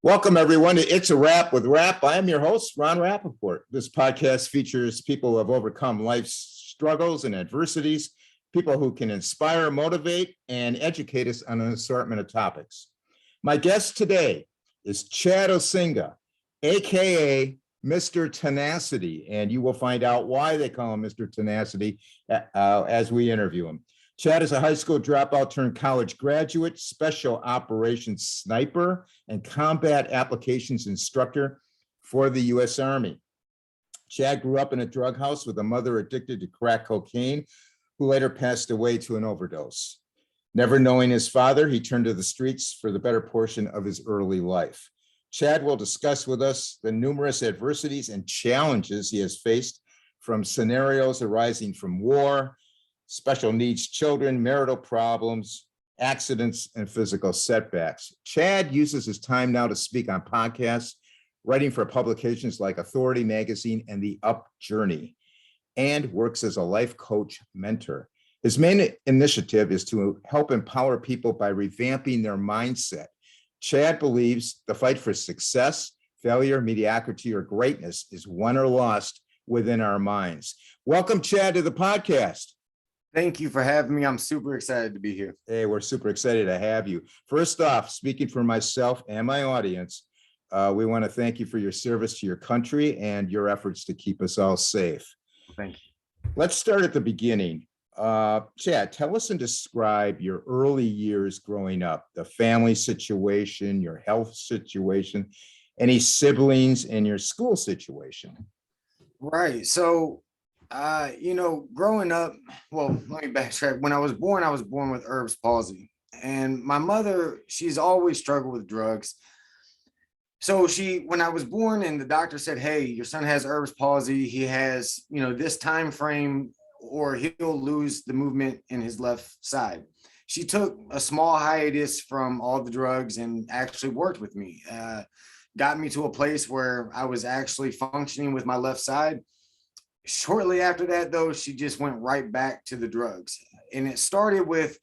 Welcome, everyone, to It's a Wrap with Rap. I am your host, Ron Rappaport. This podcast features people who have overcome life's struggles and adversities, people who can inspire, motivate, and educate us on an assortment of topics. My guest today is Chad Osinga, aka Mr. Tenacity, and you will find out why they call him Mr. Tenacity as we interview him. Chad is a high school dropout turned college graduate, special operations sniper, and combat applications instructor for the U.S. Army. Chad grew up in a drug house with a mother addicted to crack cocaine, who later passed away to an overdose. Never knowing his father, he turned to the streets for the better portion of his early life. Chad will discuss with us the numerous adversities and challenges he has faced, from scenarios arising from war, special needs children, marital problems, accidents, and physical setbacks. Chad uses his time now to speak on podcasts, writing for publications like Authority Magazine and The Up Journey, and works as a life coach mentor. His main initiative is to help empower people by revamping their mindset. Chad believes the fight for success, failure, mediocrity, or greatness is won or lost within our minds. Welcome, Chad, to the podcast. Thank you for having me. I'm super excited to be here. Hey, we're super excited to have you. First off, speaking for myself and my audience, we want to thank you for your service to your country and your efforts to keep us all safe. Thank you. Let's start at the beginning. Chad, tell us and describe your early years growing up, the family situation, your health situation, any siblings, and your school situation. Right. So, growing up, well, let me backtrack. When I was born with Erb's palsy. And my mother, she's always struggled with drugs. So when I was born and the doctor said, hey, your son has Erb's palsy, he has, this time frame or he'll lose the movement in his left side. She took a small hiatus from all the drugs and actually worked with me, got me to a place where I was actually functioning with my left side. Shortly after that, though, she just went right back to the drugs. And it started with,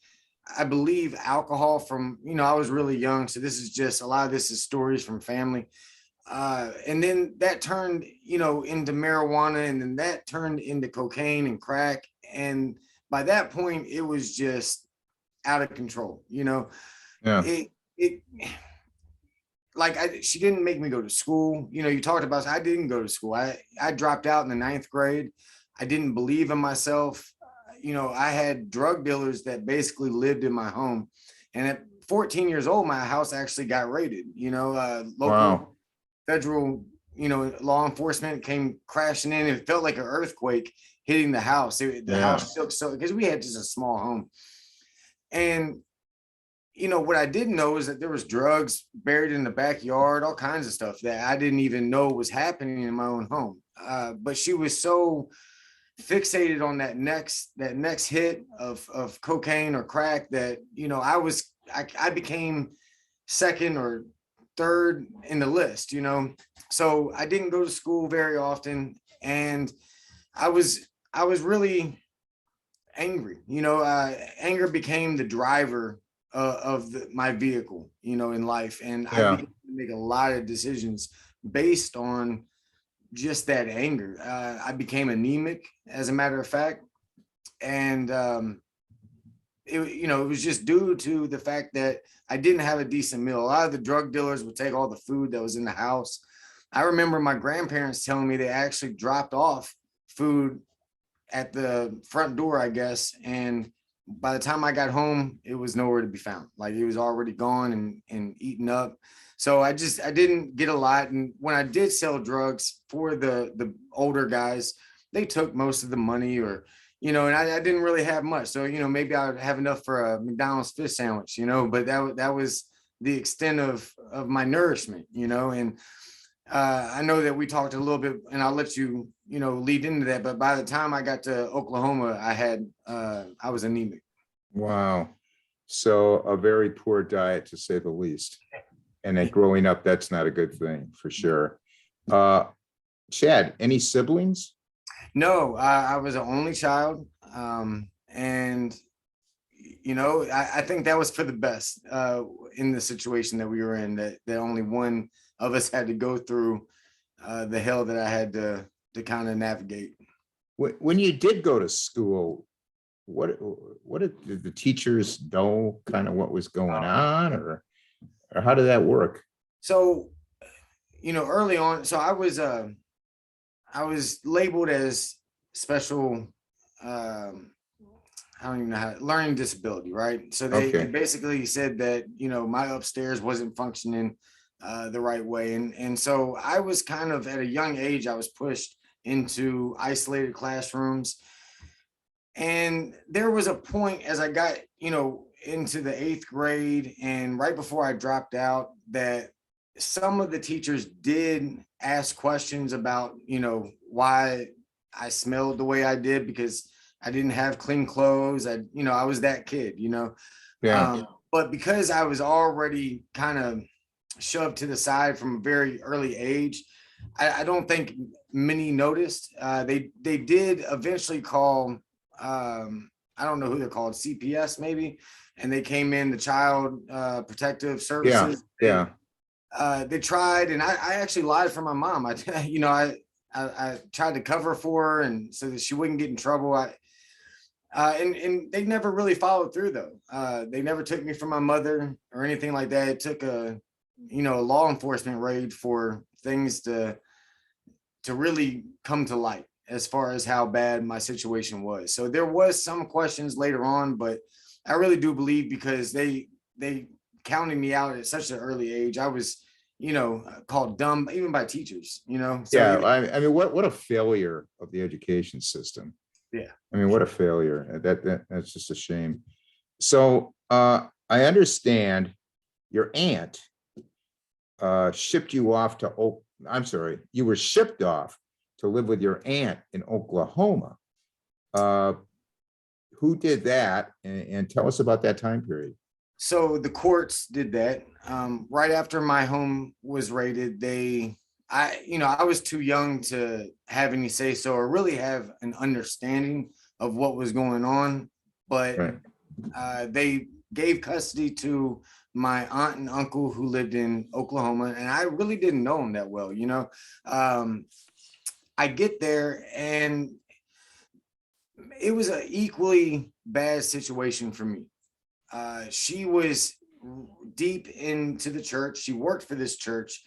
I believe, alcohol from, I was really young. So this is just, a lot of this is stories from family. And then that turned, into marijuana, and then that turned into cocaine and crack. And by that point, it was just out of control, Yeah. She didn't make me go to school. You talked about, I didn't go to school. I dropped out in the 9th grade. I didn't believe in myself. I had drug dealers that basically lived in my home. And at 14 years old, my house actually got raided. Local federal, law enforcement came crashing in. It felt like an earthquake hitting the house. The house shook so, because we had just a small home. And what I didn't know is that there was drugs buried in the backyard, all kinds of stuff that I didn't even know was happening in my own home. But she was so fixated on that next hit of cocaine or crack that, I became second or third in the list, So I didn't go to school very often. And I was really angry, anger became the driver of my vehicle, in life. And I began to make a lot of decisions based on just that anger. I became anemic, as a matter of fact. And, it was just due to the fact that I didn't have a decent meal. A lot of the drug dealers would take all the food that was in the house. I remember my grandparents telling me they actually dropped off food at the front door, I guess. And by the time I got home, it was nowhere to be found. Like, it was already gone and eaten up. So I didn't get a lot. And when I did sell drugs for the older guys, they took most of the money, or, and I didn't really have much. So, maybe I would have enough for a McDonald's fish sandwich, but that was the extent of my nourishment, and I know that we talked a little bit, and I'll let you, lead into that. But by the time I got to Oklahoma, I was anemic. Wow. So a very poor diet, to say the least. And then growing up, that's not a good thing, for sure. Chad, any siblings? No, I was an only child. And, I think that was for the best in the situation that we were in, that only one of us had to go through the hell that I had to kind of navigate. When you did go to school, what did the teachers know kind of what was going on, or how did that work? So, early on, so I was labeled as special, I don't even know how, learning disability, right? So they basically said that, my upstairs wasn't functioning the right way. And so I was kind of, at a young age, I was pushed into isolated classrooms. And there was a point as I got, into the 8th grade and right before I dropped out, that some of the teachers did ask questions about, why I smelled the way I did, because I didn't have clean clothes. I was that kid, Yeah. But because I was already kind of shoved to the side from a very early age, I don't think many noticed. They did eventually call, I don't know who they're called, CPS maybe, and they came in, the Child Protective Services. Yeah. They tried, and I actually lied for my mom. I tried to cover for her, and so that she wouldn't get in trouble. And they never really followed through though. They never took me from my mother or anything like that. It took a law enforcement raid for things to really come to light as far as how bad my situation was. So there was some questions later on, but I really do believe because they counted me out at such an early age. I was, called dumb even by teachers, So Yeah. even, I mean, what a failure of the education system. yeah. I mean, what a failure. That's just a shame. So I understand your aunt shipped you off to, I'm sorry, you were shipped off to live with your aunt in Oklahoma. Who did that? And tell us about that time period. So the courts did that. Right after my home was raided, I was too young to have any say so or really have an understanding of what was going on. But Right. they gave custody to my aunt and uncle who lived in Oklahoma, and I really didn't know them that well. I get there, and it was an equally bad situation for me. She was deep into the church. She worked for this church,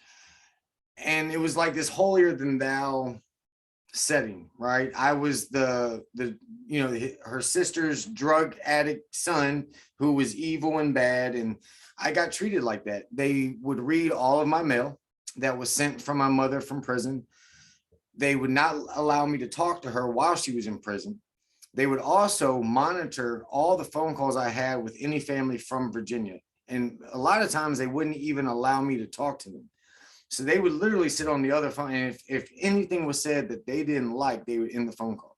and it was like this holier than thou setting, right? I was the her sister's drug addict son who was evil and bad, and I got treated like that. They would read all of my mail that was sent from my mother from prison. They would not allow me to talk to her while she was in prison. They would also monitor all the phone calls I had with any family from Virginia. And a lot of times they wouldn't even allow me to talk to them. So they would literally sit on the other phone. And if anything was said that they didn't like, they would end the phone call.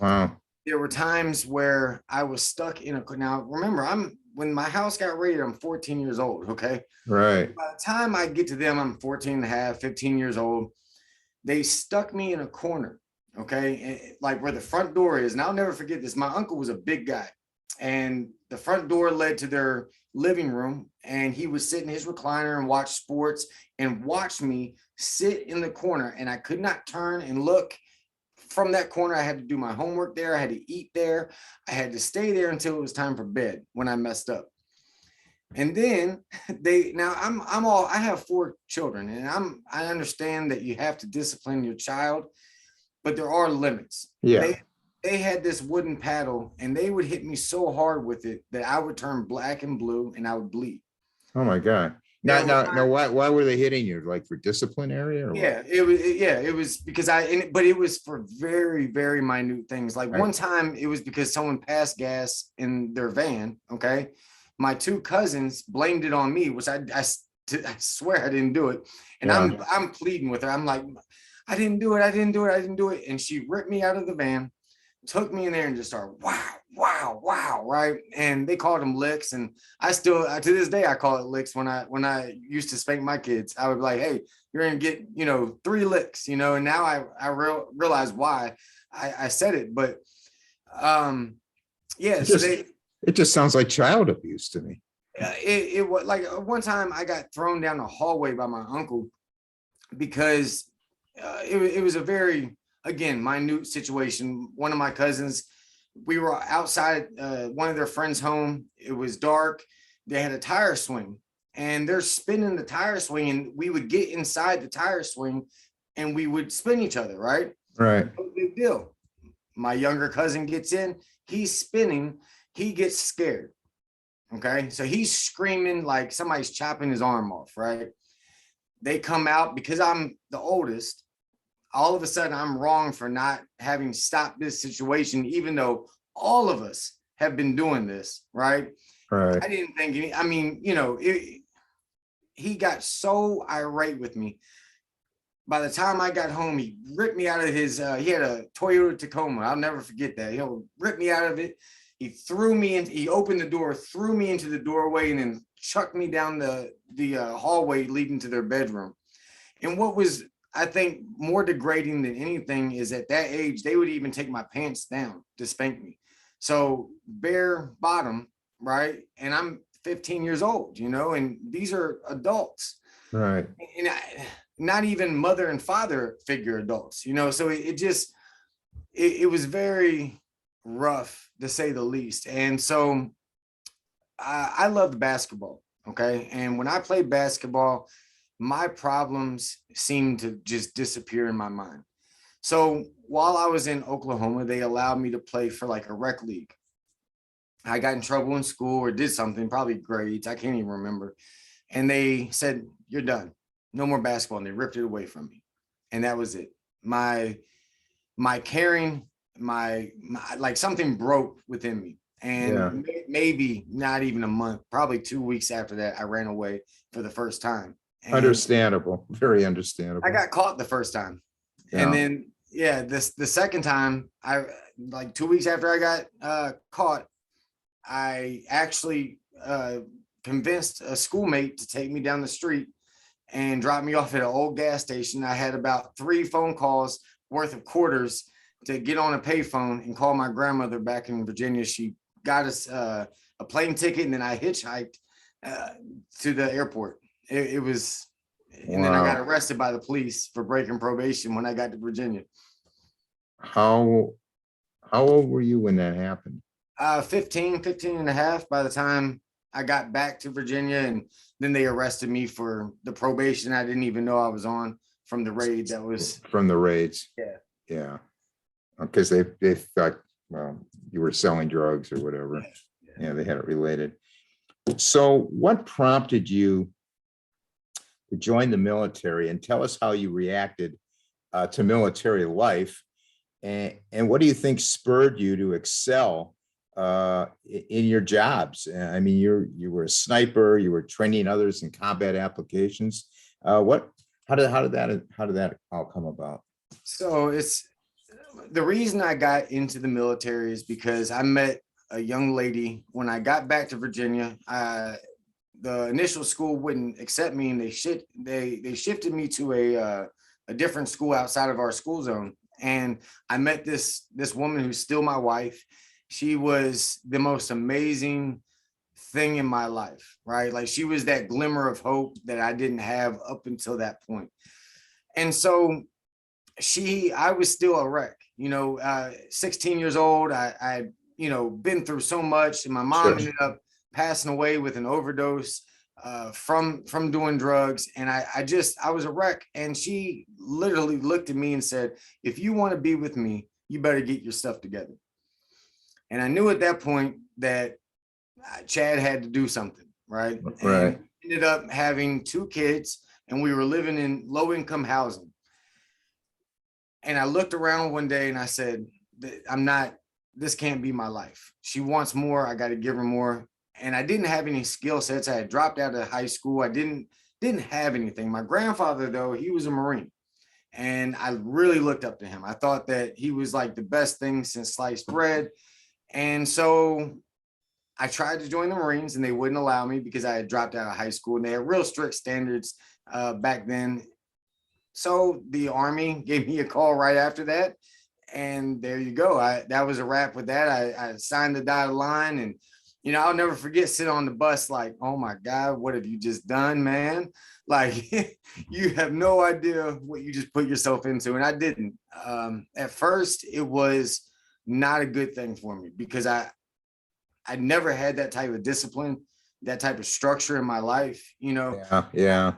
Wow. There were times where I was stuck in now remember, when my house got raided, I'm 14 years old. Okay. Right. By the time I get to them, I'm 14 and a half, 15 years old. They stuck me in a corner. Okay. Like where the front door is. And I'll never forget this. My uncle was a big guy, and the front door led to their living room, and he would sit in his recliner and watch sports and watch me sit in the corner, and I could not turn and look from that corner. I had to do my homework there. I had to eat there. I had to stay there until it was time for bed when I messed up. And then I have 4 children, and I understand that you have to discipline your child, but there are limits. Yeah. They had this wooden paddle, and they would hit me so hard with it that I would turn black and blue and I would bleed. Oh my God. Now, why were they hitting you? Like for disciplinary or what? It was because but it was for very, very minute things. Like one time it was because someone passed gas in their van. Okay. My 2 cousins blamed it on me, which I swear I didn't do it. And I'm pleading with her. I'm like, I didn't do it. And she ripped me out of the van, took me in there, and just started, wow, right? And they called them licks. And I still, to this day, I call it licks. When I used to spank my kids, I would be like, hey, you're gonna get 3 licks, and now I realize why I said it. But so It just sounds like child abuse to me. It was like one time I got thrown down the hallway by my uncle because it was a very, again, minute situation. One of my cousins, we were outside one of their friends' home. It was dark. They had a tire swing and they're spinning the tire swing, and we would get inside the tire swing and we would spin each other, right? Right. No big deal. My younger cousin gets in, he's spinning, he gets scared. Okay. So he's screaming like somebody's chopping his arm off, right? They come out because I'm the oldest. All of a sudden, I'm wrong for not having stopped this situation, even though all of us have been doing this, right? Right. I didn't think any, I mean, he got so irate with me. By the time I got home, he ripped me out of his, he had a Toyota Tacoma. I'll never forget that. He'll rip me out of it. He threw me in, he opened the door, threw me into the doorway, and then chucked me down the hallway leading to their bedroom. And what was, I think, more degrading than anything is at that age, they would even take my pants down to spank me. So bare bottom, right? And I'm 15 years old, and these are adults. Right. And not even mother and father figure adults, so it was very rough to say the least. And so I loved basketball. Okay. And when I played basketball, my problems seemed to just disappear in my mind. So while I was in Oklahoma, they allowed me to play for like a rec league. I got in trouble in school or did something, probably grades, I can't even remember. And they said, "You're done. No more basketball." And they ripped it away from me. And that was it. My caring, my like something broke within me. And maybe not even a month, probably 2 weeks after that, I ran away for the first time. And understandable. Very understandable. I got caught the first time. Yeah. And then, the second time, I like 2 weeks after I got caught, I actually convinced a schoolmate to take me down the street and drop me off at an old gas station. I had about 3 phone calls worth of quarters to get on a payphone and call my grandmother back in Virginia. She got us a plane ticket, and then I hitchhiked to the airport. It was, and then I got arrested by the police for breaking probation when I got to Virginia. How old were you when that happened? 15 and a half by the time I got back to Virginia, and then they arrested me for the probation I didn't even know I was on from the raid. That was from the raids. Yeah. Yeah. Because they thought, well, you were selling drugs or whatever. Yeah, they had it related. So what prompted you to join the military, and tell us how you reacted to military life, and what do you think spurred you to excel in your jobs? I mean, you were a sniper, you were training others in combat applications. How did that all come about? So it's the reason I got into the military is because I met a young lady when I got back to Virginia. The initial school wouldn't accept me, and they shifted me to a different school outside of our school zone. And I met this woman who's still my wife. She was the most amazing thing in my life, right? Like, she was that glimmer of hope that I didn't have up until that point. And so I was still a wreck, 16 years old. I been through so much, and my mom ended up passing away with an overdose from doing drugs. And I was a wreck. And she literally looked at me and said, "If you want to be with me, you better get your stuff together." And I knew at that point that Chad had to do something, right? Right. And ended up having 2 kids, and we were living in low income housing. And I looked around one day and I said, this can't be my life. She wants more. I got to give her more. And I didn't have any skill sets. I had dropped out of high school. I didn't have anything. My grandfather, though, he was a Marine, and I really looked up to him. I thought that he was like the best thing since sliced bread. And so I tried to join the Marines, and they wouldn't allow me because I had dropped out of high school, and they had real strict standards back then. So the Army gave me a call right after that. And there you go. That was a wrap with that. I signed the dotted line, and you know, I'll never forget sitting on the bus like, oh my God, what have you just done, man? Like, you have no idea what you just put yourself into. And I didn't. At first, it was not a good thing for me because I never had that type of discipline, that type of structure in my life, you know. Yeah, yeah.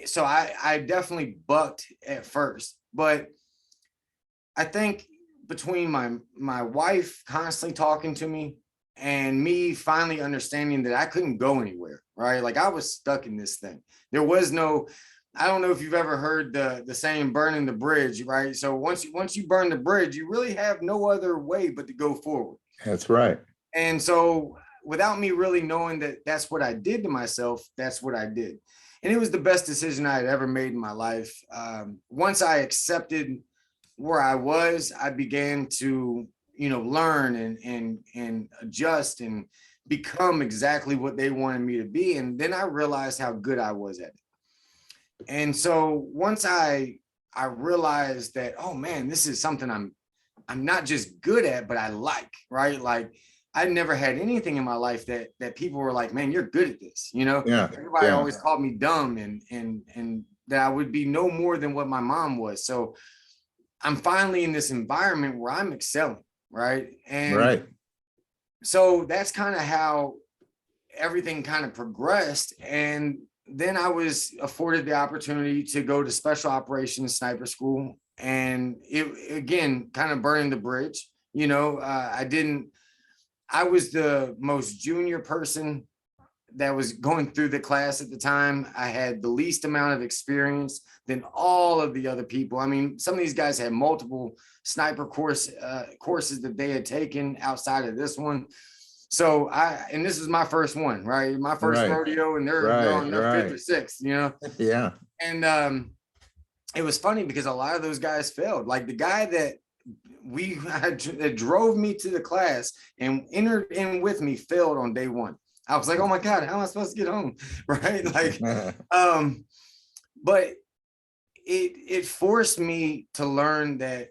So I definitely bucked at first, but I think between my wife constantly talking to me and me finally understanding that I couldn't go anywhere, right? Like I was stuck in this thing. There was no, I don't know if you've ever heard the saying burning the bridge, right? So once you burn the bridge, you really have no other way but to go forward. That's right. And so without me really knowing that that's what I did to myself, that's what I did. And it was the best decision I had ever made in my life. Once I accepted where I was, I began to, you know, learn and adjust and become exactly what they wanted me to be. And then I realized how good I was at it. And so once I realized that, oh man, this is something I'm not just good at, but I like, right? Like I never had anything in my life that people were like, man, you're good at this. You know, Yeah, everybody yeah. always called me dumb and that I would be no more than what my mom was. So I'm finally in this environment where I'm excelling, right? And Right. so that's kind of how everything kind of progressed. And then I was afforded the opportunity to go to special operations sniper school. And it again, kind of burning the bridge. You know, I was the most junior person that was going through the class at the time. I had the least amount of experience than all of the other people. I mean, some of these guys had multiple sniper courses that they had taken outside of this one. So and this is my first one, right? My first Right. rodeo, and they're on their fifth or sixth, you know? Yeah. And it was funny because a lot of those guys failed. Like the guy that that drove me to the class and entered in with me failed on day one. I was like, oh my God, how am I supposed to get home? Right. Like, but it forced me to learn that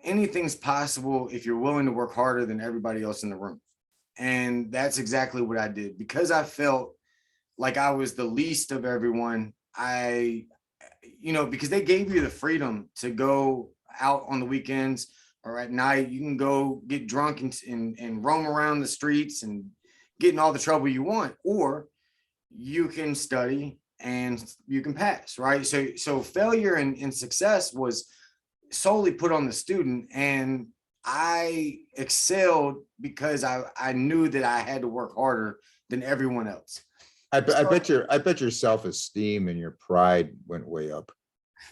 anything's possible if you're willing to work harder than everybody else in the room. And that's exactly what I did. Because I felt like I was the least of everyone. You know, because they gave you the freedom to go out on the weekends or at night. You can go get drunk and roam around the streets and get in all the trouble you want, or you can study and you can pass, right? So failure and success was solely put on the student. And I excelled because I knew that I had to work harder than everyone else. I bet your self-esteem and your pride went way up.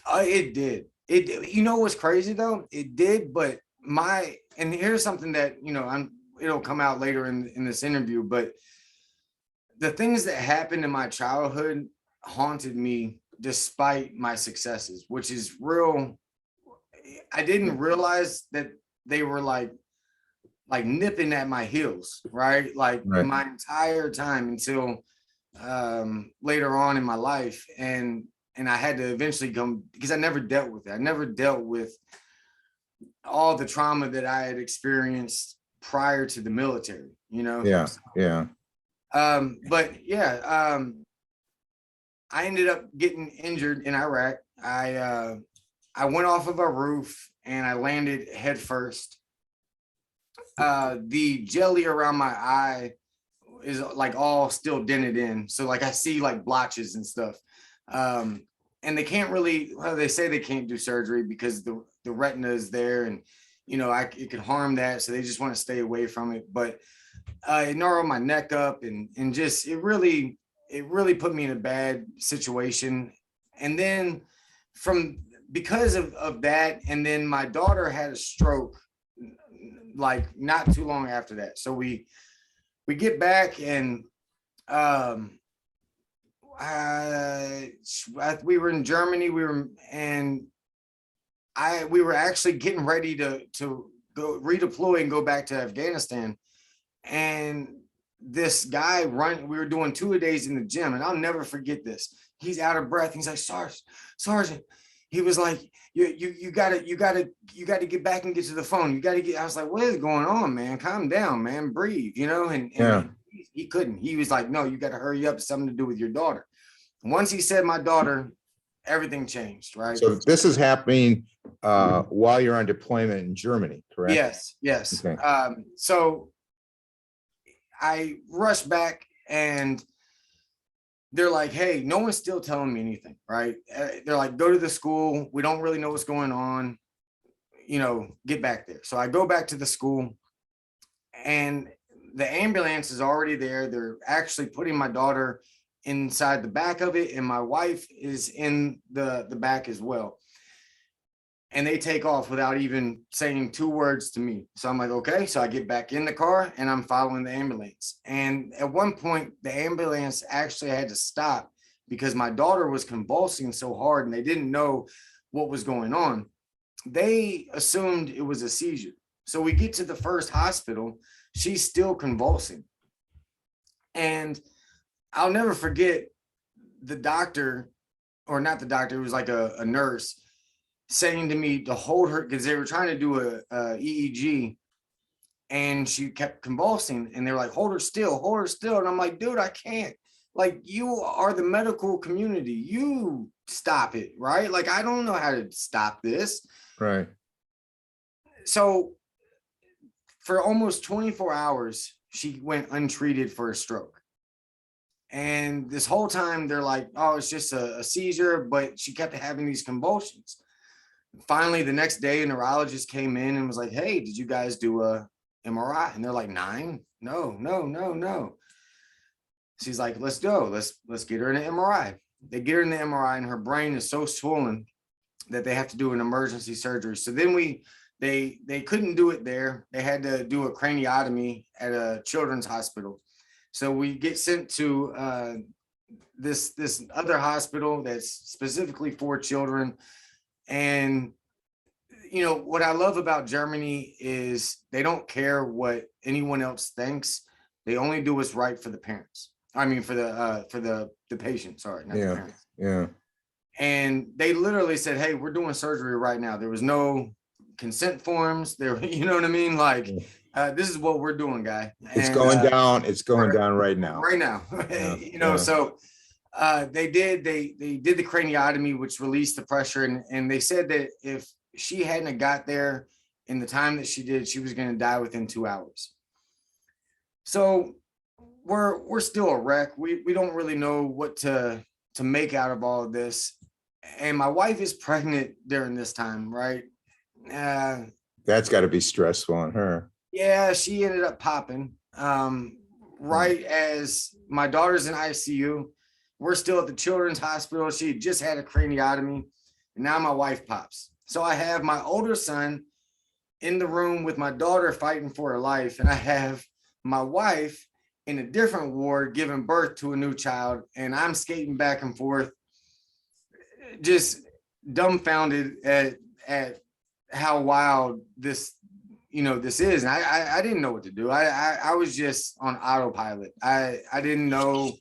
It did. You know what's crazy though? It did, but and here's something that, you know, it'll come out later in this interview, but the things that happened in my childhood haunted me despite my successes, which is real. I didn't realize that they were like nipping at my heels, right? Like Right. my entire time until later on in my life. And I had to eventually come, because I never dealt with it. I never dealt with all the trauma that I had experienced prior to the military, you know? Yeah. Yeah. But yeah, I ended up getting injured in Iraq. I went off of a roof and I landed head first. The jelly around my eye is like all still dented in. So like I see like blotches and stuff. And they can't really, well, they say they can't do surgery because the retina is there and, you know, it could harm that. So they just want to stay away from it. But it gnarled my neck up and just, it really put me in a bad situation. And then because of that, and then my daughter had a stroke like not too long after that. So we get back and we were in Germany. We were actually getting ready to go redeploy and go back to Afghanistan. And this guy we were doing 2-a-days in the gym, and I'll never forget this. He's out of breath. He's like, Sergeant, he was like, you gotta get back and get to the phone. You gotta get, I was like, what is going on, man? Calm down, man, breathe, you know? And he couldn't. He was like, no, you gotta hurry up, it's something to do with your daughter. Once he said my daughter, everything changed, right? So this is happening while you're on deployment in Germany, correct? Yes. Okay. So I rushed back and they're like, hey, no one's still telling me anything, right? They're like, go to the school. We don't really know what's going on. You know, get back there. So I go back to the school and the ambulance is already there. They're actually putting my daughter inside the back of it, and my wife is in the back as well. And they take off without even saying 2 words to me. So I'm like, okay. So I get back in the car and I'm following the ambulance. And at one point, the ambulance actually had to stop because my daughter was convulsing so hard and they didn't know what was going on. They assumed it was a seizure. So we get to the first hospital, she's still convulsing. And I'll never forget the doctor, or not the doctor, it was like a nurse, saying to me to hold her, because they were trying to do a EEG and she kept convulsing and they're like, hold her still. And I'm like, dude, I can't. Like, you are the medical community, you stop it, right? Like, I don't know how to stop this. Right. So for almost 24 hours, she went untreated for a stroke. And this whole time they're like, oh, it's just a seizure, but she kept having these convulsions. Finally, the next day, a neurologist came in and was like, hey, did you guys do a MRI? And they're like, 9? No. She's like, let's go. Let's get her in an MRI. They get her in the MRI and her brain is so swollen that they have to do an emergency surgery. So then they couldn't do it there. They had to do a craniotomy at a children's hospital. So we get sent to this other hospital that's specifically for children. And, you know, what I love about Germany is they don't care what anyone else thinks. They only do what's right for the parents. I mean, for the patient, sorry, not the parents. Yeah. And they literally said, hey, we're doing surgery right now. There was no consent forms there. You know what I mean? Like, this is what we're doing, guy. It's going down. It's going down right now. Right now. You know, so they did the craniotomy, which released the pressure. And they said that if she hadn't got there in the time that she did, she was going to die within 2 hours. So we're still a wreck. We don't really know what to make out of all of this. And my wife is pregnant during this time, right? That's got to be stressful on her. Yeah, she ended up popping. Right as my daughter's in ICU, we're still at the children's hospital. She had just had a craniotomy, and now my wife pops. So I have my older son in the room with my daughter fighting for her life, and I have my wife in a different ward giving birth to a new child, and I'm skating back and forth, just dumbfounded at how wild this is. And I didn't know what to do. I was just on autopilot. I didn't know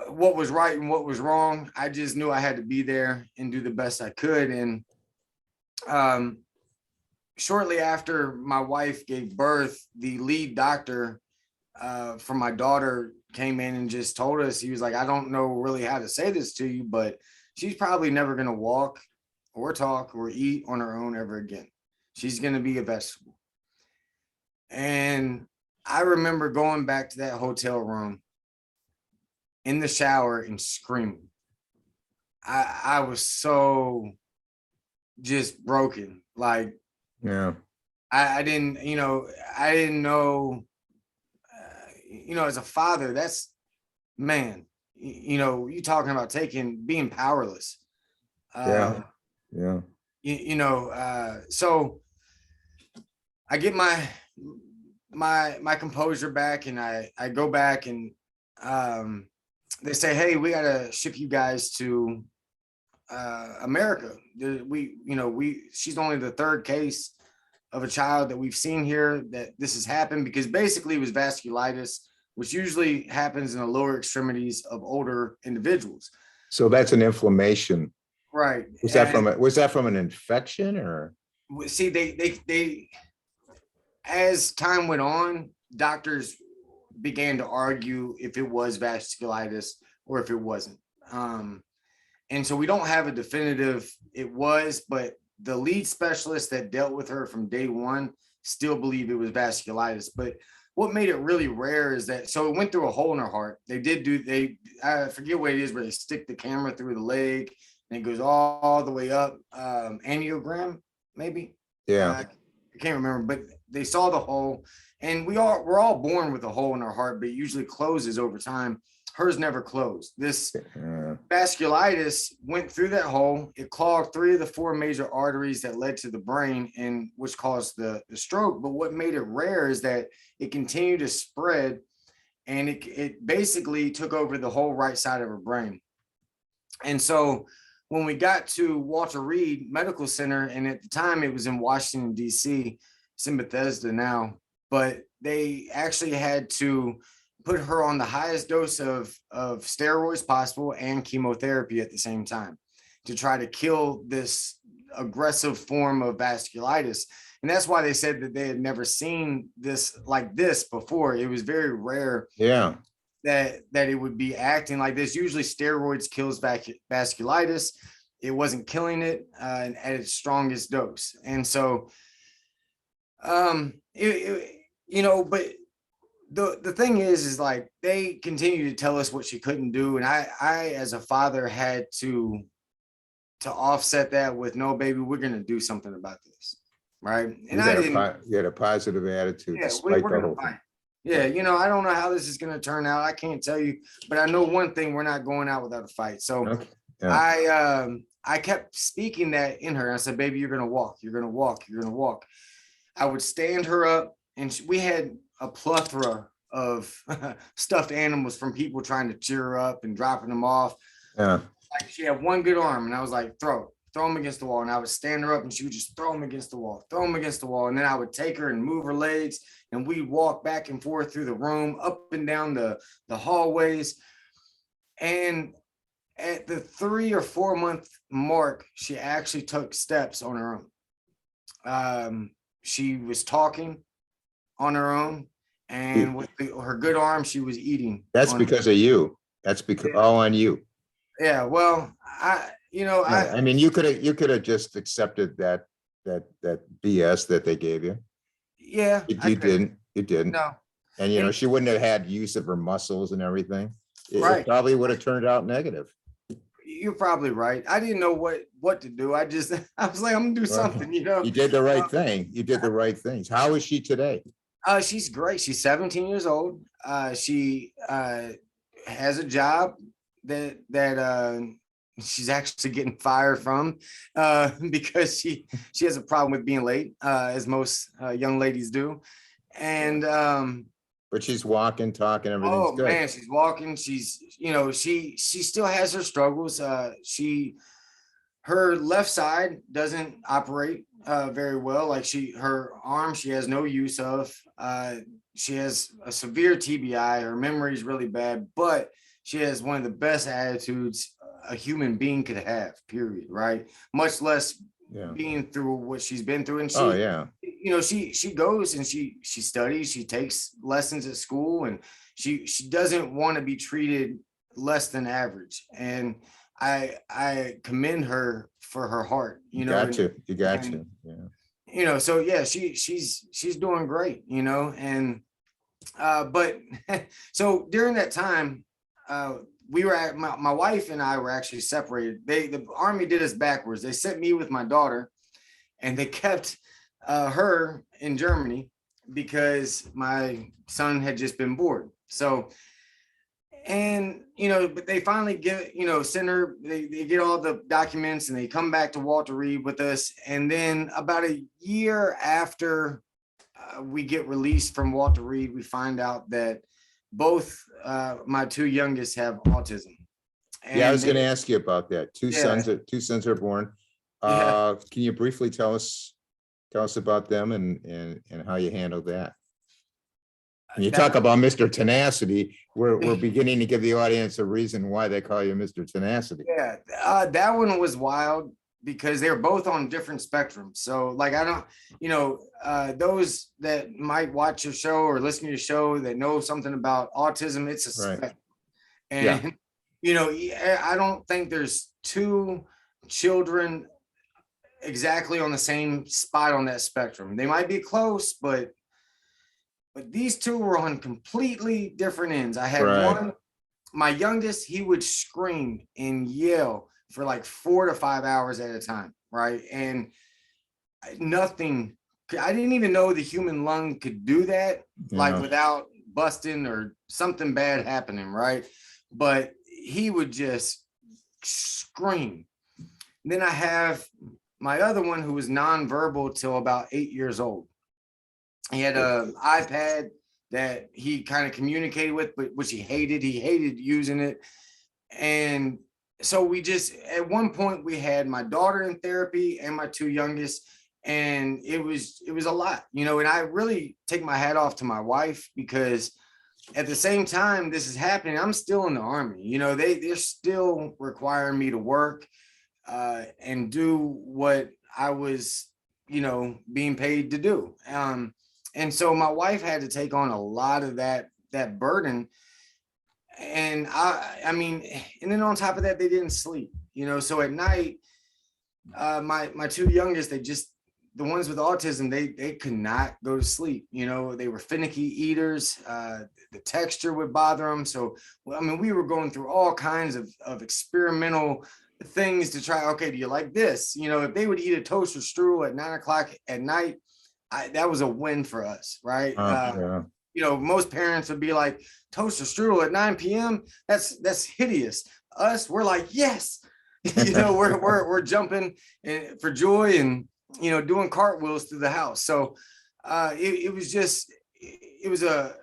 what was right and what was wrong. I just knew I had to be there and do the best I could. And shortly after my wife gave birth, the lead doctor for my daughter came in and just told us, he was like, I don't know really how to say this to you, but she's probably never going to walk or talk or eat on her own ever again. She's going to be a vegetable. And I remember going back to that hotel room in the shower and screaming. I was so just broken. Like, yeah, I didn't know, as a father, that's, man, you talking about being powerless. Yeah. So I get my composure back, and I go back, and they say, hey, we got to ship you guys to America. She's only the 3rd case of a child that we've seen here that this has happened, because basically it was vasculitis, which usually happens in the lower extremities of older individuals. So that's an inflammation Right. Was that from an infection or? See, they as time went on, doctors began to argue if it was vasculitis or if it wasn't. And so we don't have a definitive it was, but the lead specialist that dealt with her from day one still believe it was vasculitis. But what made it really rare is that, so it went through a hole in her heart. I forget what it is, where they stick the camera through the leg and it goes all the way up, angiogram, maybe. Yeah. I can't remember, but they saw the hole, and we're all born with a hole in our heart, but it usually closes over time. Hers never closed. This vasculitis went through that hole. It clogged 3 of the 4 major arteries that led to the brain, and which caused the stroke. But what made it rare is that it continued to spread, and it basically took over the whole right side of her brain. And so when we got to Walter Reed Medical Center, and at the time it was in Washington, D.C., it's in Bethesda now, but they actually had to put her on the highest dose of steroids possible and chemotherapy at the same time to try to kill this aggressive form of vasculitis. And that's why they said that they had never seen this like this before. It was very rare. Yeah. That it would be acting like this. Usually steroids kills vasculitis. It wasn't killing it at its strongest dose. And so, but the thing is like, they continue to tell us what she couldn't do. And I, as a father, had to offset that with, no, baby, we're going to do something about this. Right. And you had a positive attitude. Yeah, despite we're the going whole to thing. fight. Yeah, I don't know how this is going to turn out. I can't tell you, but I know one thing: we're not going out without a fight. So Okay. Yeah. I kept speaking that in her. I said, "Baby, you're going to walk. You're going to walk. You're going to walk." I would stand her up, and we had a plethora of stuffed animals from people trying to cheer her up and dropping them off. Yeah. Like, she had one good arm, and I was like, throw them against the wall. And I would stand her up, and she would just throw them against the wall. And then I would take her and move her legs, and we'd walk back and forth through the room, up and down the hallways. And at the 3 or 4 month mark, she actually took steps on her own. She was talking on her own, and with her good arm, she was eating. That's because of you. That's because all on you. Yeah. Well, I mean, you could have just accepted that BS that they gave you. Yeah. You didn't. No. And she wouldn't have had use of her muscles and everything. Right. It probably would have turned out negative. You're probably right. I didn't know what to do. I was like, I'm gonna do something, You did the right thing. You did the right things. How is she today? She's great. She's 17 years old. She has a job that she's actually getting fired from because she has a problem with being late, as most young ladies do. And but she's walking, talking, everything's good. Man, she's walking. She's she still has her struggles. Her left side doesn't operate very well. Like her arm, she has no use of. She has a severe TBI. Her memory is really bad, but she has one of the best attitudes a human being could have, period. Right. Much less being through what she's been through. And she goes and she studies, she takes lessons at school, and she doesn't want to be treated less than average. And I commend her for her heart. You got to. Yeah. So yeah, she's doing great, and but so during that time, we were my wife and I were actually separated. The Army did us backwards. They sent me with my daughter, and they kept her in Germany because my son had just been born. So, and but they finally send her. They get all the documents, and they come back to Walter Reed with us. And then about a year after we get released from Walter Reed, we find out that both my 2 youngest have autism. And I was going to ask you about that. Two sons are born. Can you briefly tell us about them and how you handled that? When you that talk about Mr. Tenacity, we're beginning to give the audience a reason why they call you Mr. Tenacity. Yeah, that one was wild because they're both on different spectrums. So like, I don't, those that might watch your show or listen to your show that know something about autism, it's a Right. spectrum. Yeah. And, I don't think there's two children exactly on the same spot on that spectrum. They might be close, but these two were on completely different ends. I had Right. one, my youngest, he would scream and yell for like 4 to 5 hours at a time, right? And nothing, I didn't even know the human lung could do that, like Yeah. without busting or something bad happening, right? But he would just scream. Then I have my other one who was nonverbal till about 8 years old. He had an iPad that he kind of communicated with, but which he hated. He hated using it. And so we just, at one point we had my daughter in therapy and my two youngest, and it was a lot, and I really take my hat off to my wife, because at the same time this is happening, I'm still in the Army. They're still requiring me to work and do what I was, being paid to do. And so my wife had to take on a lot of that burden. And I mean, and then on top of that, they didn't sleep, so at night, my two youngest, the ones with autism, they could not go to sleep. They were finicky eaters. The texture would bother them. So, I mean, we were going through all kinds of experimental things to try. Okay, do you like this? If they would eat a toaster strudel at 9 o'clock at night, that was a win for us, right? Yeah. Most parents would be like, toaster strudel at 9 p.m. That's hideous. Us, we're like, yes. We're jumping for joy and doing cartwheels through the house. So it was a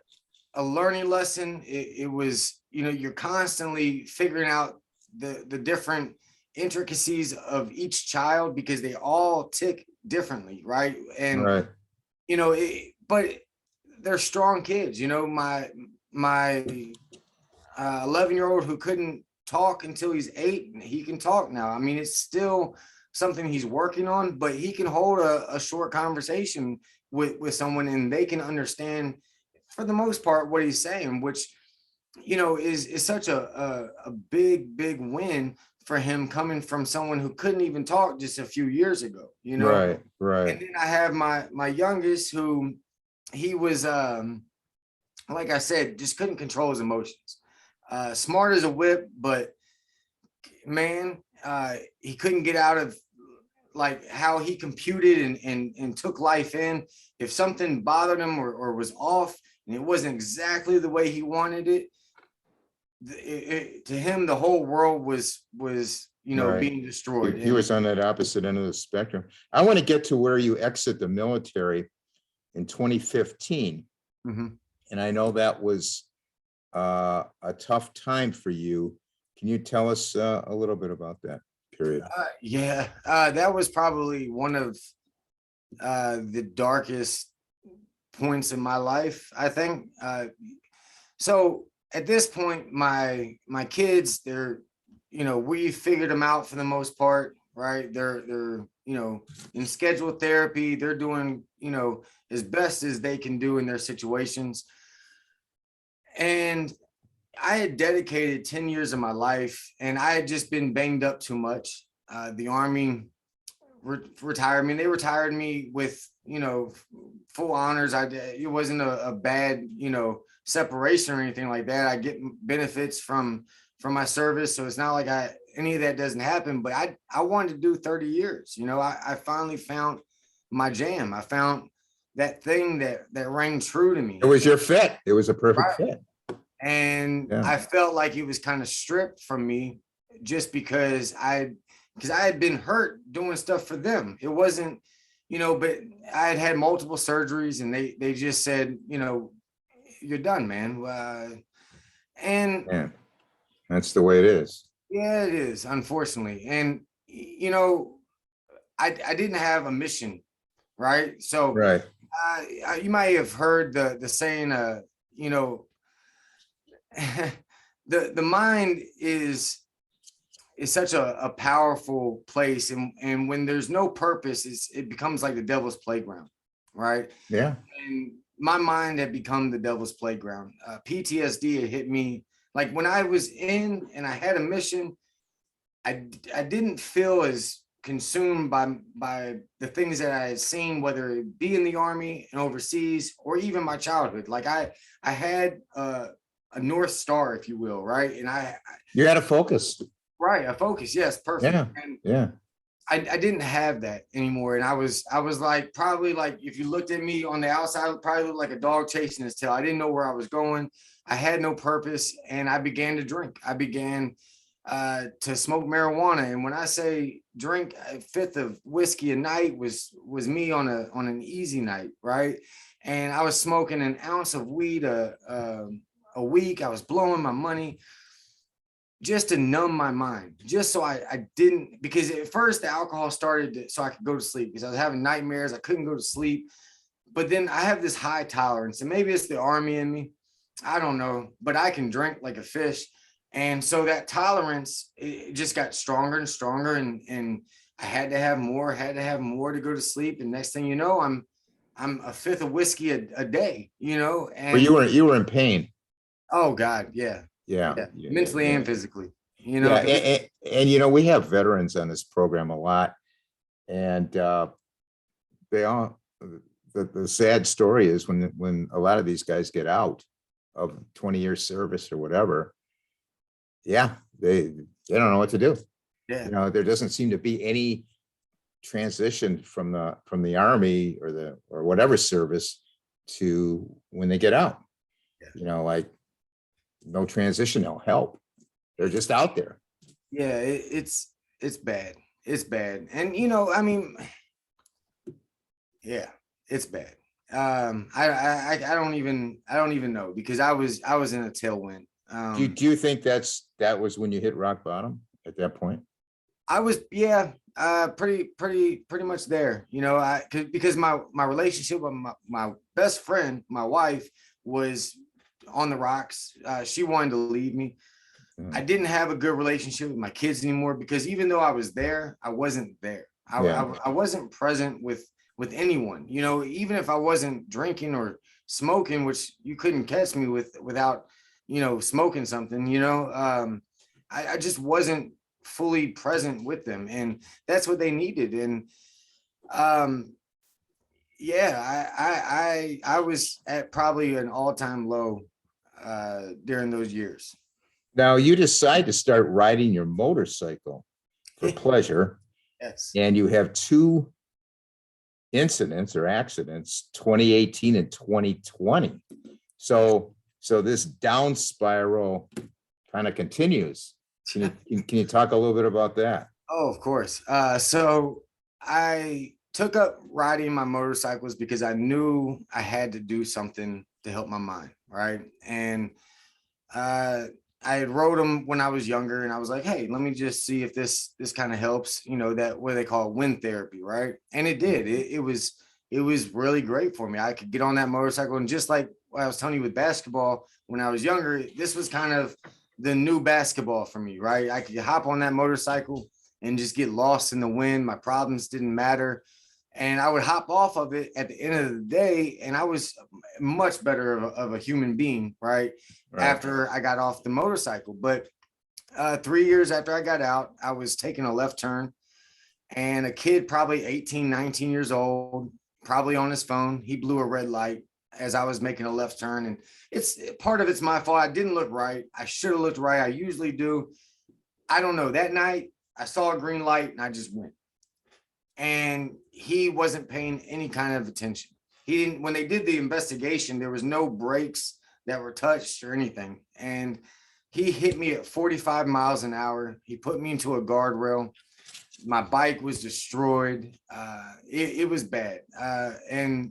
learning lesson. It was, you're constantly figuring out the different intricacies of each child, because they all tick differently, right? And Right. but they're strong kids. My 11-year-old who couldn't talk until he's 8, he can talk now. I mean, it's still something he's working on, but he can hold a short conversation with someone, and they can understand for the most part what he's saying, which is such a big win for him, coming from someone who couldn't even talk just a few years ago. Right. Right. And then I have my youngest, who he was like I said, just couldn't control his emotions. Smart as a whip, but man, he couldn't get out of like how he computed and took life in. If something bothered him or was off and it wasn't exactly the way he wanted it, to him the whole world was Right. being destroyed. He was on that opposite end of the spectrum. I want to get to where you exit the military in 2015. Mhm. And I know that was a tough time for you. Can you tell us a little bit about that period? Yeah, that was probably one of the darkest points in my life, I think. So at this point, my kids, they're, we figured them out for the most part, right? They're in scheduled therapy. They're doing, as best as they can do in their situations. And I had dedicated 10 years of my life, and I had just been banged up too much. The Army retired me. They retired me with, full honors. It wasn't a bad, separation or anything like that. I get benefits from my service. So it's not like any of that doesn't happen, but I wanted to do 30 years. I finally found my jam. I found that thing that rang true to me. It was your fit. It was a perfect fit. And Yeah. I felt like it was kind of stripped from me, just because I had been hurt doing stuff for them. It wasn't, but I had multiple surgeries, and they just said, you're done, man. And Yeah. That's the way it is. yeah, it is, unfortunately. And I didn't have a mission, right? So Right. you might have heard the saying, you know, the mind is such a powerful place, and when there's no purpose, it becomes like the devil's playground, right? Yeah. And my mind had become the devil's playground. PTSD had hit me like when I was in and I had a mission. I didn't feel as consumed by the things that I had seen, whether it be in the army and overseas or even my childhood. Like I had a North Star, if you will, right? And You had a focus. right, a focus, yes, perfect. Yeah. And Yeah. I didn't have that anymore. And I was like, probably like, if you looked at me on the outside, I probably looked like a dog chasing his tail. I didn't know where I was going. I had no purpose, and I began to drink. I began to smoke marijuana. And when I say drink, a fifth of whiskey a night was me on an easy night, right? And I was smoking an ounce of weed a week. I was blowing my money just to numb my mind, just so I didn't, because at first the alcohol started so I could go to sleep, because I was having nightmares. I couldn't go to sleep. But then I have this high tolerance, and maybe it's the army in me. I don't know, but I can drink like a fish. And so that tolerance, it just got stronger and stronger. And I had to have more, to go to sleep. And next thing you know, I'm a fifth of whiskey a day, and But you were in pain. oh God, yeah. Yeah. Yeah. Mentally and physically, Yeah. And we have veterans on this program a lot, and they all, the sad story is when a lot of these guys get out of 20 years service or whatever, yeah, they don't know what to do. Yeah. There doesn't seem to be any transition from the army or whatever service to when they get out. Yeah. Like no transition, no help. They're just out there. Yeah, it's bad. It's bad. And I mean, yeah, it's bad. I don't even know, because I was in a tailwind. Do you think that was when you hit rock bottom at that point? I was, yeah, pretty much there, because my relationship with my best friend, my wife, was on the rocks. She wanted to leave me. I didn't have a good relationship with my kids anymore, because even though I was there, I wasn't there. I wasn't present with anyone, even if I wasn't drinking or smoking, which you couldn't catch me without, smoking something, I just wasn't fully present with them, and that's what they needed. And yeah, I was at probably an all-time low during those years. Now you decide to start riding your motorcycle for pleasure. Yes. And you have two incidents or accidents, 2018 and 2020. So this down spiral kind of continues. Can you talk a little bit about that? Oh, of course. So I took up riding my motorcycles because I knew I had to do something to help my mind, right? And I had rode them when I was younger, and I was like, hey, let me just see if this kind of helps, that what they call wind therapy, right? And it did. It was really great for me. I could get on that motorcycle, and just like what I was telling you with basketball, when I was younger, this was kind of the new basketball for me, right? I could hop on that motorcycle and just get lost in the wind. My problems didn't matter. And I would hop off of it at the end of the day, and I was much better of a human being, right? After I got off the motorcycle. But 3 years after I got out, I was taking a left turn, and a kid, probably 18, 19 years old, probably on his phone, he blew a red light as I was making a left turn. And it's my fault. I didn't look right. I should have looked right. I usually do. I don't know. That night I saw a green light and I just went. And he wasn't paying any kind of attention. He didn't, when they did the investigation, there was no brakes that were touched or anything. And he hit me at 45 miles an hour. He put me into a guardrail. My bike was destroyed. It was bad. And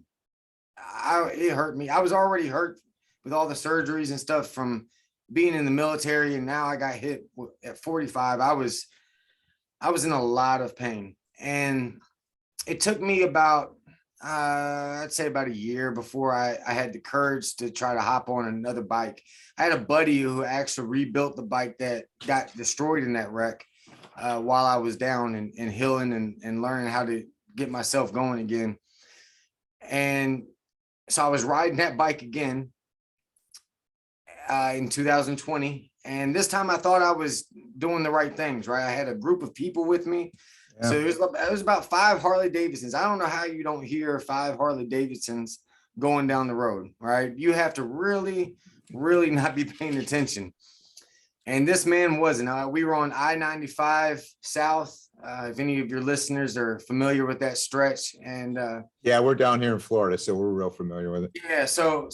it hurt me. I was already hurt with all the surgeries and stuff from being in the military. And now I got hit at 45. I was in a lot of pain. And it took me about I'd say about a year before I had the courage to try to hop on another bike. I had a buddy who actually rebuilt the bike that got destroyed in that wreck while I was down and healing and learning how to get myself going again. And so I was riding that bike again in 2020. And this time I thought I was doing the right things, right? I had a group of people with me. Yeah. So it was about 5 Harley Davidsons. I don't know how you don't hear 5 Harley Davidsons going down the road, right? You have to really, really not be paying attention. And this man wasn't. We were on I-95 South. If any of your listeners are familiar with that stretch, and Yeah, we're down here in Florida, so we're real familiar with it. yeah, so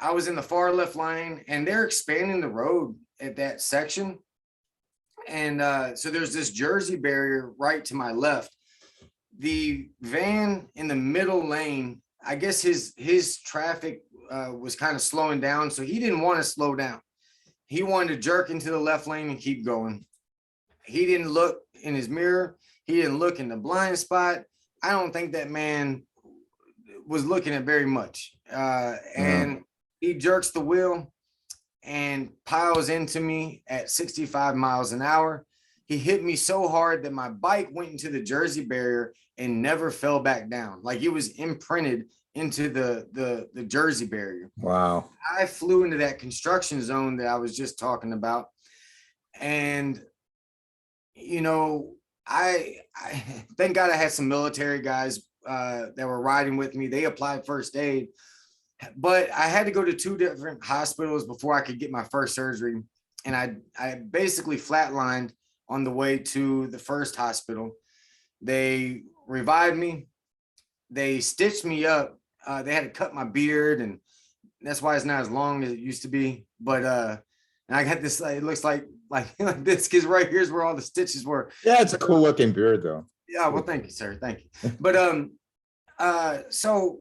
I was in the far left lane, and they're expanding the road at that section. And so there's this Jersey barrier right to my left. The van in the middle lane, I guess his traffic was kind of slowing down, so he didn't want to slow down. He wanted to jerk into the left lane and keep going. He didn't look in his mirror. He didn't look in the blind spot. I don't think that man was looking at very much. And he jerks the wheel and piles into me at 65 miles an hour. He hit me so hard that my bike went into the Jersey barrier and never fell back down. Like it was imprinted into the Jersey barrier. Wow. I flew into that construction zone that I was just talking about. And, you know, I thank God I had some military guys that were riding with me. They applied first aid, but I had to go to 2 different hospitals before I could get my first surgery. And I basically flatlined on the way to the first hospital. They revived me. They stitched me up. They had to cut my beard, and that's why it's not as long as it used to be. But and I got this, it looks like this, because right here's where all the stitches were. Yeah, it's a cool looking beard though. Yeah, well, thank you, sir. Thank you. But so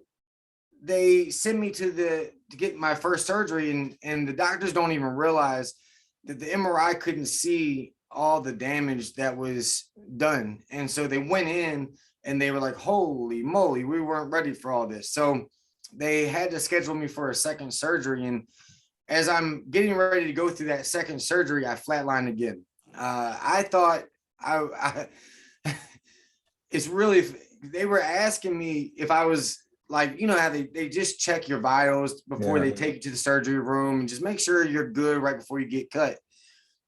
they sent me to get my first surgery, and the doctors don't even realize that the MRI couldn't see all the damage that was done. And so they went in and they were like, holy moly, we weren't ready for all this. So they had to schedule me for a second surgery. And as I'm getting ready to go through that second surgery, I flatlined again. I thought it's really, they were asking me if I was like, you know how they just check your vitals before they take you to the surgery room and just make sure you're good right before you get cut.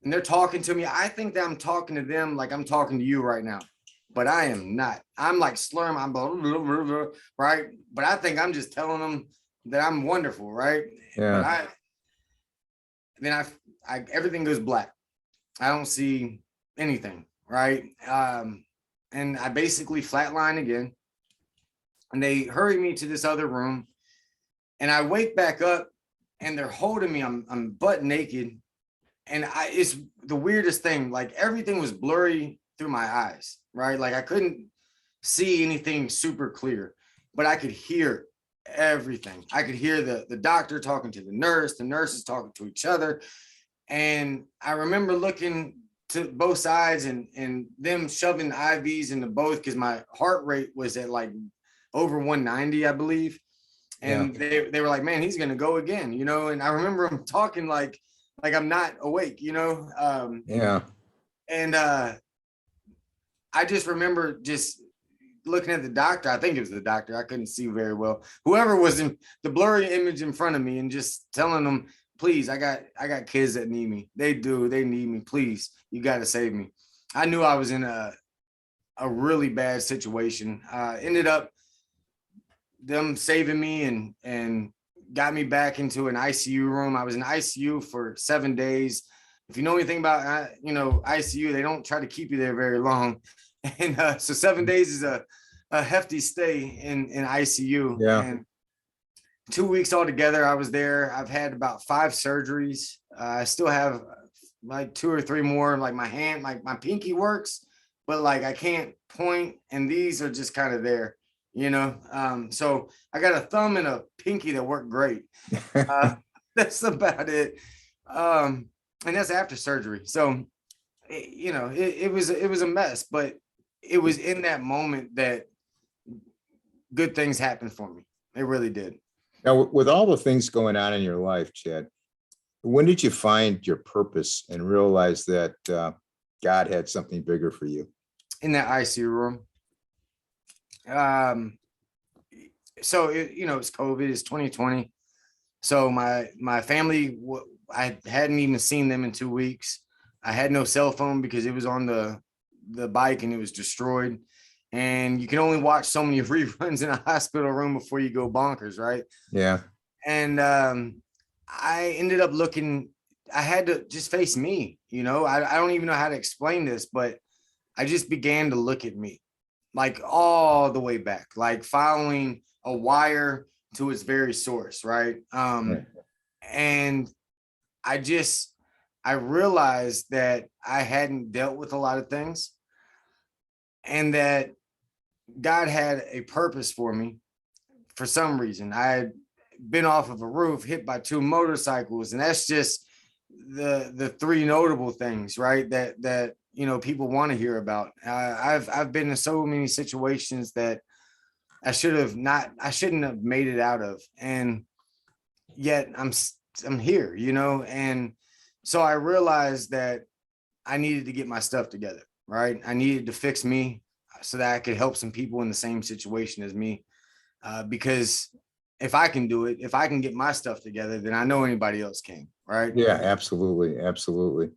And they're talking to me. I think that I'm talking to them like I'm talking to you right now, but I am not. I'm like slurring. I'm blah, blah, blah, blah, right. But I think I'm just telling them that I'm wonderful, right? Yeah. But then everything goes black. I don't see anything, right? And I basically flatline again. And they hurry me to this other room, and I wake back up, and they're holding me. I'm butt naked. And it's the weirdest thing. Like everything was blurry through my eyes, right? Like I couldn't see anything super clear, but I could hear everything. I could hear the doctor talking to the nurses talking to each other. And I remember looking to both sides and them shoving IVs into both, because my heart rate was at like over 190, I believe. And they were like, man, he's gonna go again, you know. And I remember him talking like I'm not awake, you know. And I just remember just looking at the doctor. I think it was the doctor. I couldn't see very well. Whoever was in the blurry image in front of me, and just telling them, please, I got kids that need me. They do. They need me. Please, you got to save me. I knew I was in a really bad situation. Ended up them saving me and got me back into an ICU room. I was in ICU for 7 days. If you know anything about, ICU, they don't try to keep you there very long. And so 7 days is a hefty stay in ICU. Yeah. And 2 weeks altogether, I was there. I've had about 5 surgeries. I still have like 2 or 3 more. Like my hand, like my pinky works, but like I can't point, and these are just kind of there. So I got a thumb and a pinky that work great. That's about it. And that's after surgery. So, it was a mess, but it was in that moment that good things happened for me. It really did. Now, with all the things going on in your life, Chad, when did you find your purpose and realize that God had something bigger for you? In that ICU room. So it's COVID, it's 2020. So my family, I hadn't even seen them in 2 weeks. I had no cell phone because it was on the bike and it was destroyed. And you can only watch so many reruns in a hospital room before you go bonkers, right? Yeah. And I ended up looking, I had to just face me, I don't even know how to explain this, but I just began to look at me, like all the way back, like following a wire to its very source, right? Right. And I realized that I hadn't dealt with a lot of things and that God had a purpose for me for some reason. I had been off of a roof, hit by 2 motorcycles, and that's just the 3 notable things, right? That people want to hear about. I've been in so many situations that I shouldn't have made it out of, and yet I'm here, and so I realized that I needed to get my stuff together, right? I needed to fix me so that I could help some people in the same situation as me, because if I can do it, if I can get my stuff together, then I know anybody else can, right? Yeah, absolutely. Absolutely.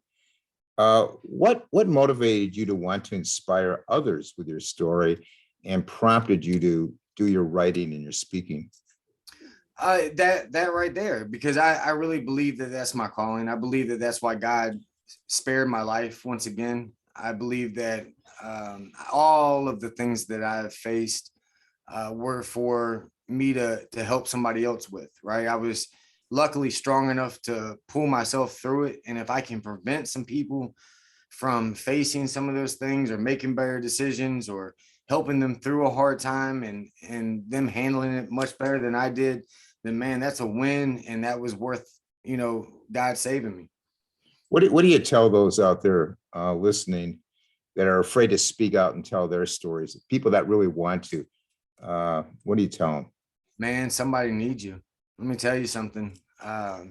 What motivated you to want to inspire others with your story and prompted you to do your writing and your speaking? That right there, because I really believe that that's my calling. I believe that that's why God spared my life once again. I believe that all of the things that I've faced were for me to help somebody else with, right? I was luckily strong enough to pull myself through it. And if I can prevent some people from facing some of those things or making better decisions or helping them through a hard time and them handling it much better than I did, then man, that's a win. And that was worth, God saving me. What do you tell those out there listening that are afraid to speak out and tell their stories? People that really want to, what do you tell them? Man, somebody needs you. Let me tell you something. I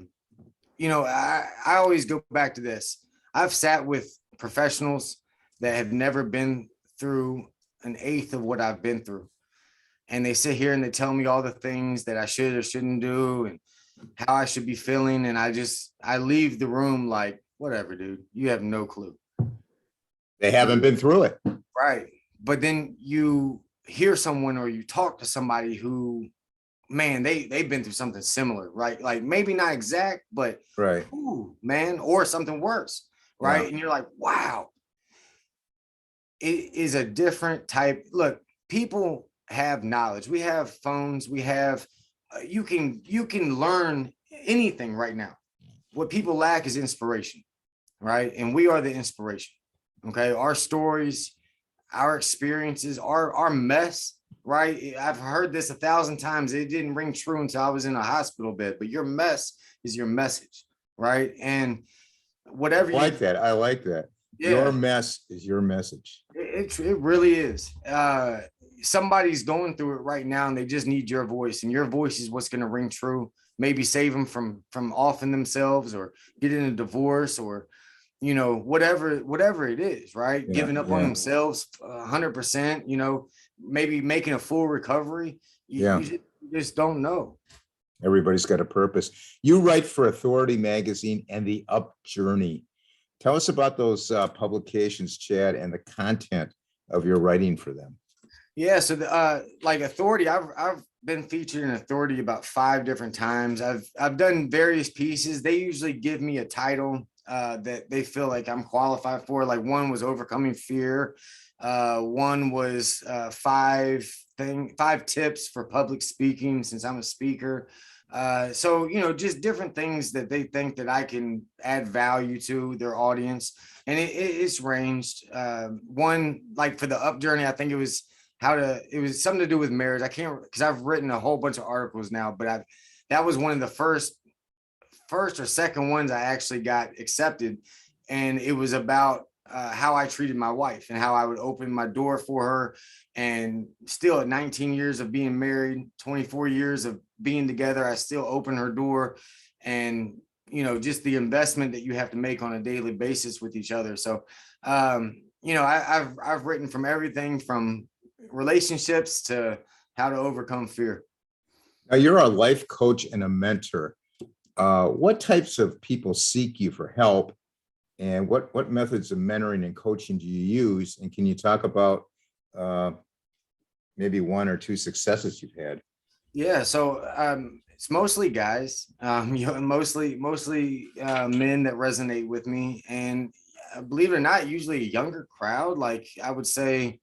always go back to this. I've sat with professionals that have never been through an eighth of what I've been through. And they sit here and they tell me all the things that I should or shouldn't do and how I should be feeling. And I leave the room like, whatever, dude, you have no clue. They haven't been through it. Right. But then you hear someone or you talk to somebody who, man, they've been through something similar, right? Like maybe not exact, but Right. ooh, man, or something worse, right? Yeah. And you're like, wow, it is a different type. Look, people have knowledge. We have phones. We have, you can learn anything right now. What people lack is inspiration, right? And we are the inspiration. Okay, our stories, our experiences, our mess, right? I've heard this 1,000 times. It didn't ring true until I was in a hospital bed, but your mess is your message, right? And whatever I like that. I like that. yeah, Your mess is your message. it really is. Somebody's going through it right now and they just need your voice, and your voice is what's going to ring true. Maybe save them from offing themselves or getting a divorce or whatever it is, right? Yeah, Giving up on yeah. themselves 100%, maybe making a full recovery. Yeah. You just don't know. Everybody's got a purpose. You write for Authority Magazine and The Up Journey. Tell us about those publications, Chad, and the content of your writing for them. Yeah, so like Authority, I've been featured in Authority about 5 different times. I've done various pieces. They usually give me a title that they feel like I'm qualified for. Like one was Overcoming Fear. One was 5 tips for public speaking, since I'm a speaker. So just different things that they think that I can add value to their audience, and it's ranged. One, like for the Up Journey, I think it was something to do with marriage. I can't, because I've written a whole bunch of articles now, but that was one of the first or second ones I actually got accepted, and it was about how I treated my wife and how I would open my door for her. And still at 19 years of being married, 24 years of being together, I still open her door. And, just the investment that you have to make on a daily basis with each other. So, I've written from everything from relationships to how to overcome fear. Now, you're a life coach and a mentor. What types of people seek you for help, and what methods of mentoring and coaching do you use? And can you talk about maybe one or two successes you've had? Yeah, so it's mostly guys, mostly men that resonate with me, and believe it or not, usually a younger crowd. Like I would say,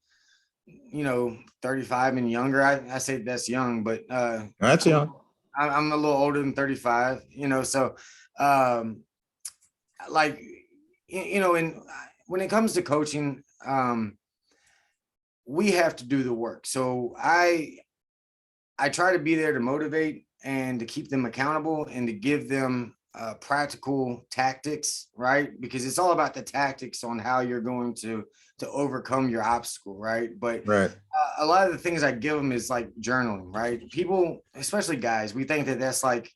35 and younger. I say that's young, but That's young. I'm a little older than 35. So like and when it comes to coaching, we have to do the work. So I try to be there to motivate and to keep them accountable and to give them practical tactics, right? Because it's all about the tactics on how you're going to overcome your obstacle, right? But Right. A lot of the things I give them is like journaling, right? People, especially guys, we think that that's like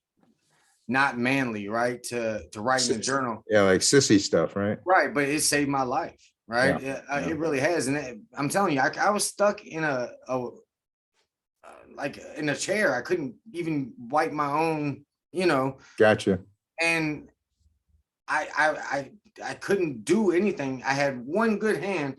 not manly, right? To write in a journal. Yeah, like sissy stuff, right? Right, but it saved my life, right? Yeah. It really has. And I'm telling you, I was stuck in a like in a chair. I couldn't even wipe my own, Gotcha. and I couldn't do anything. I had one good hand.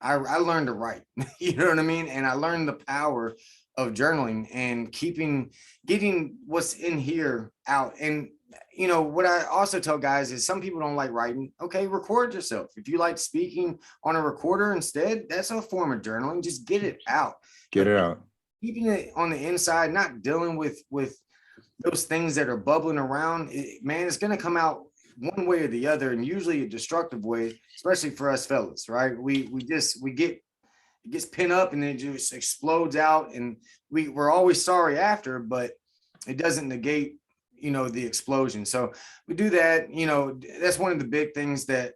I learned to write, you know what I mean? And I learned the power of journaling and getting what's in here out. And what I also tell guys is some people don't like writing. Okay, record yourself. If you like speaking on a recorder instead, that's a form of journaling. Just get it out. Get But it out. keeping it on the inside, not dealing with those things that are bubbling around, man, it's going to come out one way or the other, and usually a destructive way, especially for us fellas, right? We get, it gets pinned up and then it just explodes out, and we're always sorry after, but it doesn't negate, the explosion. So we do that. That's one of the big things that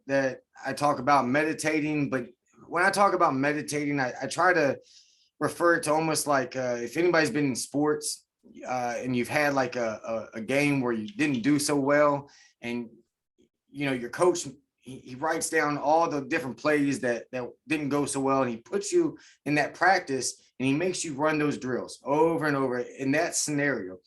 I talk about, meditating. But when I talk about meditating, I try to refer it to almost like if anybody's been in sports and you've had like a game where you didn't do so well, and your coach, he writes down all the different plays that didn't go so well, and he puts you in that practice and he makes you run those drills over and over in that scenario.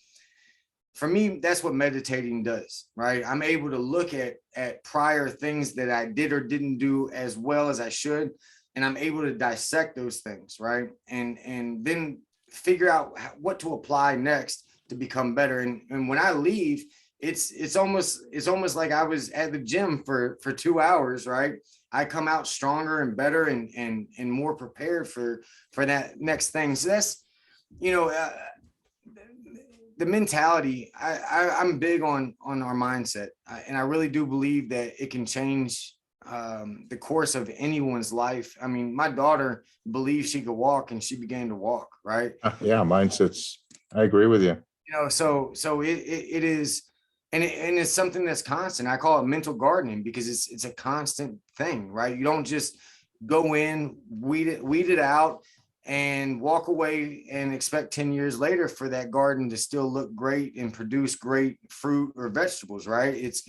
For me, that's what meditating does, right? I'm able to look at prior things that I did or didn't do as well as I should, and I'm able to dissect those things, right? And then figure out what to apply next to become better. And when I leave, it's almost like I was at the gym for 2 hours, right? I come out stronger and better and more prepared for that next thing. So that's, the mentality. I'm big on our mindset, and I really do believe that it can change the course of anyone's life. I mean, my daughter believed she could walk, and she began to walk, right? Yeah, mindsets. I agree with you. So it is, and it's something that's constant. I call it mental gardening because it's a constant thing, right? You don't just go in, weed it out, and walk away and expect 10 years later for that garden to still look great and produce great fruit or vegetables, right? It's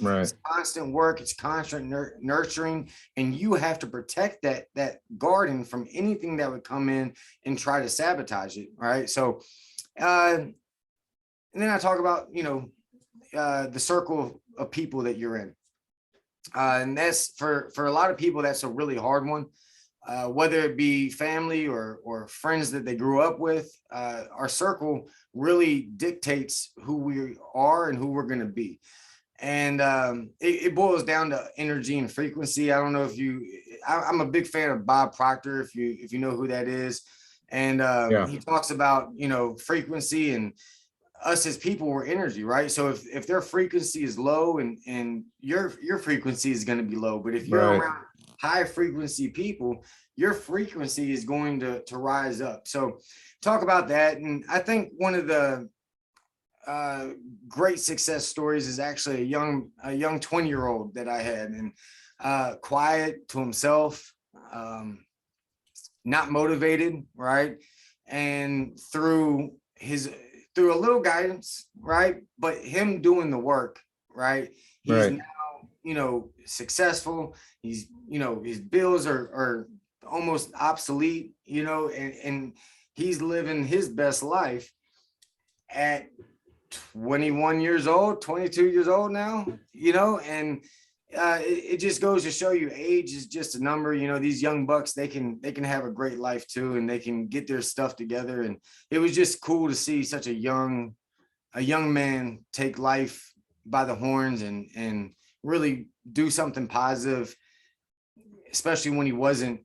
constant work, it's constant nurturing, and you have to protect that garden from anything that would come in and try to sabotage it, right? So and then I talk about the circle of people that you're in, and that's for a lot of people, that's a really hard one. Whether it be family or friends that they grew up with, our circle really dictates who we are and who we're going to be. And it boils down to energy and frequency. I don't know if I'm a big fan of Bob Proctor, if you know who that is. And he talks about, frequency, and us as people, we're energy, right? So if their frequency is low and your frequency is going to be low, but if you're around high frequency people, your frequency is going to rise up. So talk about that. And I think one of the great success stories is actually a young 20-year-old that I had. And quiet to himself, not motivated, right? And through a little guidance, right? But him doing the work, right? He's Right. now, successful. He's, his bills are almost obsolete, and he's living his best life at 21 years old, 22 years old now, and it just goes to show you age is just a number. These young bucks, they can have a great life too, and they can get their stuff together. And it was just cool to see such a young man take life by the horns and really do something positive, especially when he wasn't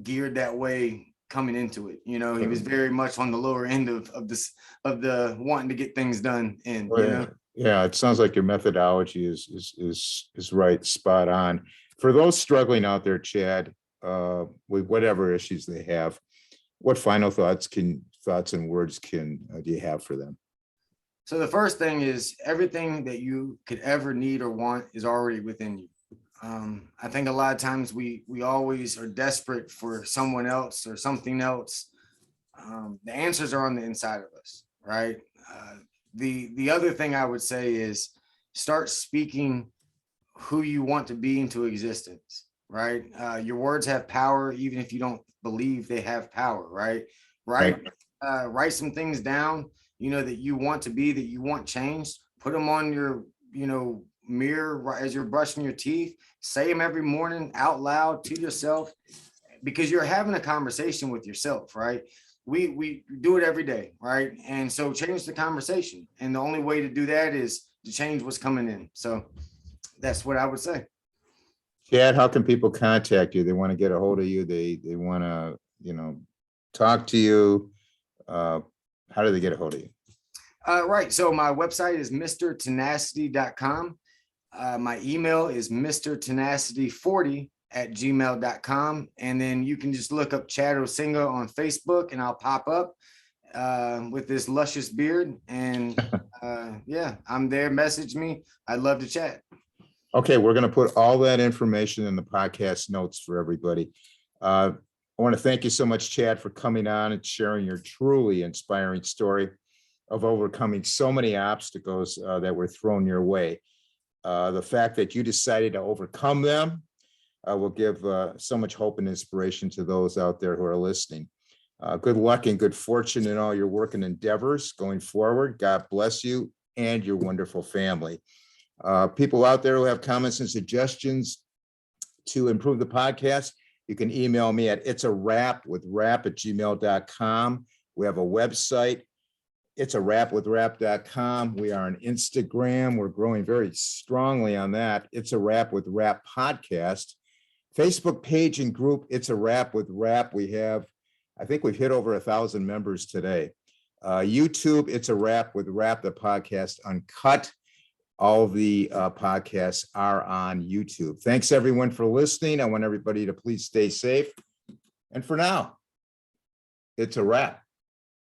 geared that way coming into it. He was very much on the lower end of the wanting to get things done. And yeah, it sounds like your methodology is right, spot on. For those struggling out there, Chad, with whatever issues they have, what final thoughts and words do you have for them? So the first thing is everything that you could ever need or want is already within you. I think a lot of times we always are desperate for someone else or something else. The answers are on the inside of us, right? The other thing I would say is start speaking who you want to be into existence, right? Your words have power, even if you don't believe they have power, right? Write some things down, that you want to be, that you want changed. Put them on your, mirror as you're brushing your teeth. Say them every morning out loud to yourself, because you're having a conversation with yourself, right? We do it every day, right? And so change the conversation. And the only way to do that is to change what's coming in. So that's what I would say. Chad, how can people contact you? They want to get a hold of you. They want to, talk to you. How do they get a hold of you? Right. So my website is mrtenacity.com. My email is mrtenacity40@gmail.com. And then you can just look up Chad Osinga on Facebook and I'll pop up with this luscious beard. And yeah, I'm there. Message me. I'd love to chat. Okay, we're going to put all that information in the podcast notes for everybody. I want to thank you so much, Chad, for coming on and sharing your truly inspiring story of overcoming so many obstacles that were thrown your way. The fact that you decided to overcome them will give so much hope and inspiration to those out there who are listening. Good luck and good fortune in all your work and endeavors going forward. God bless you and your wonderful family. People out there who have comments and suggestions to improve the podcast, you can email me at itsarap@gmail.com. We have a website, itsarapwithrap.com. We are on Instagram. We're growing very strongly on that. It's a Rap with Rap podcast. Facebook page and group, It's a Rap with Rap. I think we've hit over 1,000 members today. YouTube, It's a Rap with Rap, the podcast uncut. All the podcasts are on YouTube. Thanks everyone for listening. I want everybody to please stay safe. And for now, it's a wrap.